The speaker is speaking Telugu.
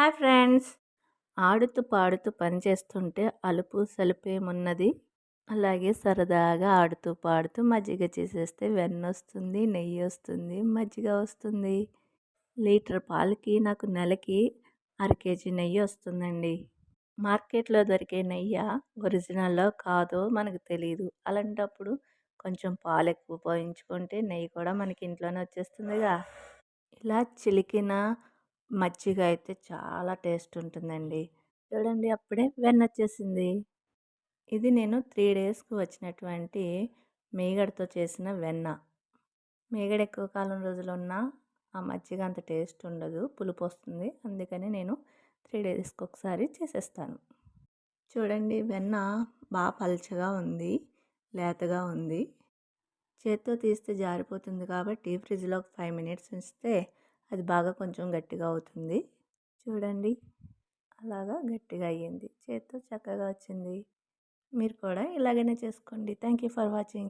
Hi friends. ఆడుతూ పాడుతూ పని చేస్తుంటే అలుపు సలుపేమున్నది. అలాగే సరదాగా ఆడుతూ పాడుతూ మజ్జిగ చేసేస్తే వెన్నొస్తుంది, నెయ్యొస్తుంది, మజ్జిగ వస్తుంది. లీటర్ పాలకి నాకు నెలకి అర కేజీ నెయ్యొస్తుందండి. మార్కెట్‌లో దొరికే నెయ్య ఒరిజినలో కాదో మనకు తెలీదు. అలాంటప్పుడు కొంచెం పాలెక్కువ పోయించుకుంటే నెయ్యి కూడా మనకి ఇంట్లోనే వచ్చేస్తుందిగా. ఇలా చిలికిన మజ్జిగ అయితే చాలా టేస్ట్ ఉంటుందండి. చూడండి అప్పుడే వెన్నొచ్చేసింది. ఇది నేను 3 డేస్‌కి వచ్చినటువంటి మీగడతో చేసిన వెన్న. మీగడ ఎక్కువ కాలం రోజులున్నా ఆ మజ్జిగ అంత టేస్ట్ ఉండదు. పులుపొస్తుంది. అందుకని నేను 3 డేస్‌కి ఒకసారి చేసేస్తాను. చూడండి వెన్న పల్చగా ఉంది. లేతగా ఉంది. చేత్తో తీస్తే జారిపోతుంది కాబట్టి ఫ్రిడ్జ్‌లో ఒక 5 మినిట్స్ ఉంచితే అది బాగా కొంచెం గట్టిగా అవుతుంది. చూడండి అలాగా గట్టిగా అయ్యింది. చేత్తో చక్కగా వచ్చింది. మీరు కూడా ఇలాగనే చేసుకోండి. Thank you for watching.